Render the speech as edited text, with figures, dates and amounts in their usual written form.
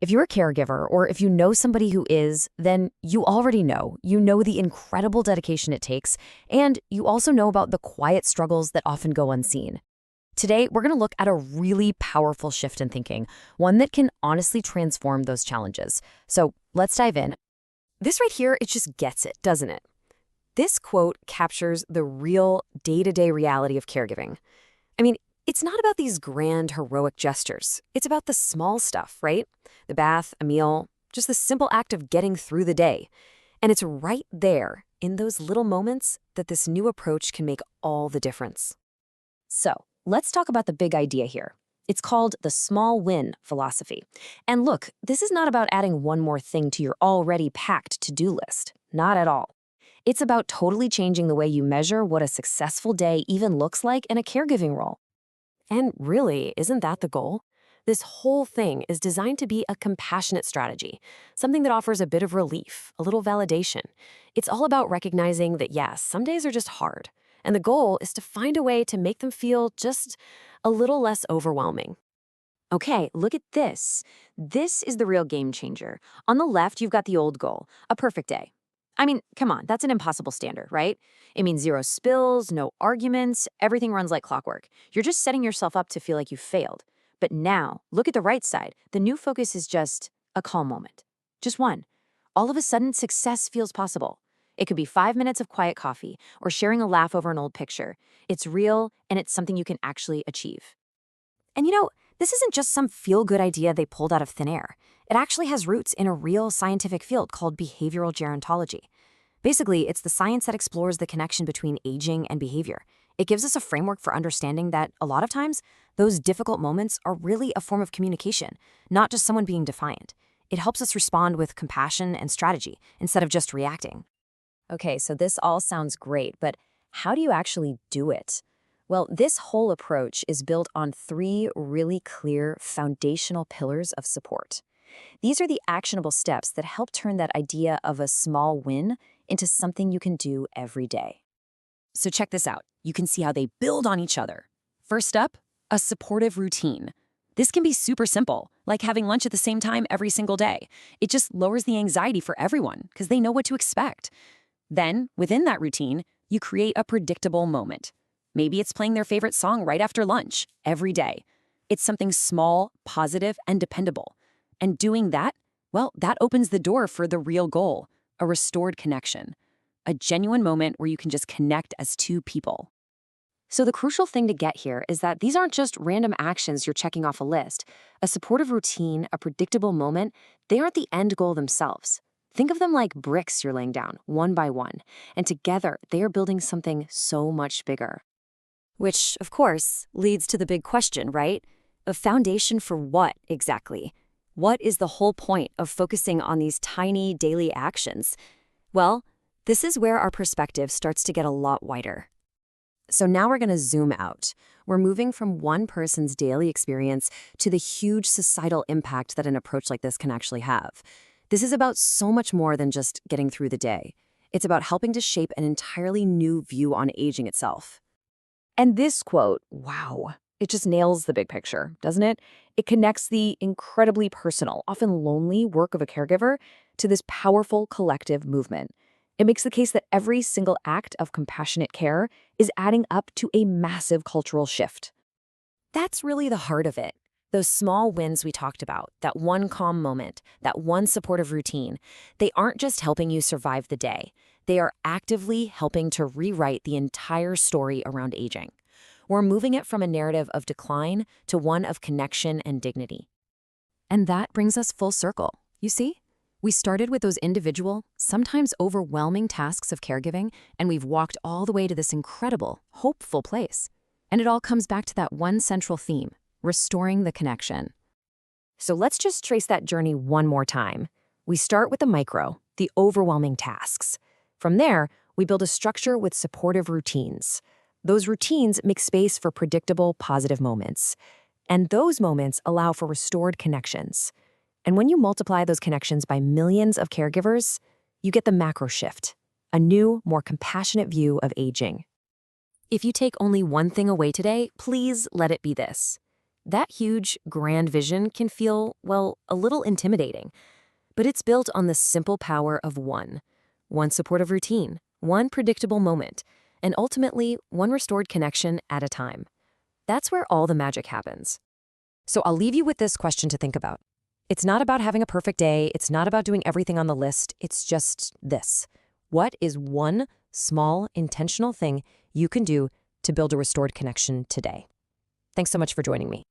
If you're a caregiver or if you know somebody who is, then you already know. You know the incredible dedication it takes, and you also know about the quiet struggles that often go unseen. Today, we're going to look at a really powerful shift in thinking, one that can honestly transform those challenges. So let's dive in. This right here, it just gets it, doesn't it? This quote captures the real day-to-day reality of caregiving. I mean, it's not about these grand, heroic gestures. It's about the small stuff, right? The bath, a meal, just the simple act of getting through the day. And it's right there, in those little moments, that this new approach can make all the difference. So, let's talk about the big idea here. It's called the small win philosophy. And look, this is not about adding one more thing to your already packed to-do list. Not at all. It's about totally changing the way you measure what a successful day even looks like in a caregiving role. And really, isn't that the goal? This whole thing is designed to be a compassionate strategy, something that offers a bit of relief, a little validation. It's all about recognizing that, yes, some days are just hard, and the goal is to find a way to make them feel just a little less overwhelming. Okay, look at this. This is the real game changer. On the left, you've got the old goal, a perfect day. I mean, come on, that's an impossible standard, right? It means zero spills, no arguments, everything runs like clockwork. You're just setting yourself up to feel like you failed. But now, look at the right side. The new focus is just a calm moment. Just one. All of a sudden, success feels possible. It could be 5 minutes of quiet coffee or sharing a laugh over an old picture. It's real, and it's something you can actually achieve. And this isn't just some feel-good idea they pulled out of thin air. It actually has roots in a real scientific field called behavioral gerontology. Basically, it's the science that explores the connection between aging and behavior. It gives us a framework for understanding that, a lot of times, those difficult moments are really a form of communication, not just someone being defiant. It helps us respond with compassion and strategy instead of just reacting. Okay, so this all sounds great, but how do you actually do it? Well, this whole approach is built on 3 really clear foundational pillars of support. These are the actionable steps that help turn that idea of a small win into something you can do every day. So check this out. You can see how they build on each other. First up, a supportive routine. This can be super simple, like having lunch at the same time every single day. It just lowers the anxiety for everyone because they know what to expect. Then, within that routine, you create a predictable moment. Maybe it's playing their favorite song right after lunch, every day. It's something small, positive, and dependable. And doing that, well, that opens the door for the real goal, a restored connection. A genuine moment where you can just connect as 2 people. So the crucial thing to get here is that these aren't just random actions you're checking off a list. A supportive routine, a predictable moment, they aren't the end goal themselves. Think of them like bricks you're laying down, one by one, and together they are building something so much bigger. Which, of course, leads to the big question, right? A foundation for what exactly? What is the whole point of focusing on these tiny daily actions? Well, this is where our perspective starts to get a lot wider. So now we're going to zoom out. We're moving from one person's daily experience to the huge societal impact that an approach like this can actually have. This is about so much more than just getting through the day. It's about helping to shape an entirely new view on aging itself. And this quote, wow, it just nails the big picture, doesn't it? It connects the incredibly personal, often lonely work of a caregiver to this powerful collective movement. It makes the case that every single act of compassionate care is adding up to a massive cultural shift. That's really the heart of it. Those small wins we talked about, that one calm moment, that one supportive routine, they aren't just helping you survive the day. They are actively helping to rewrite the entire story around aging. We're moving it from a narrative of decline to one of connection and dignity. And that brings us full circle. You see? We started with those individual, sometimes overwhelming tasks of caregiving, and we've walked all the way to this incredible, hopeful place. And it all comes back to that one central theme: restoring the connection. So let's just trace that journey one more time. We start with the micro, the overwhelming tasks. From there, we build a structure with supportive routines. Those routines make space for predictable, positive moments. And those moments allow for restored connections. And when you multiply those connections by millions of caregivers, you get the macro shift, a new, more compassionate view of aging. If you take only one thing away today, please let it be this. That huge, grand vision can feel, well, a little intimidating. But it's built on the simple power of one supportive routine, one predictable moment, and ultimately one restored connection at a time. That's where all the magic happens. So I'll leave you with this question to think about. It's not about having a perfect day. It's not about doing everything on the list. It's just this. What is one small, intentional thing you can do to build a restored connection today? Thanks so much for joining me.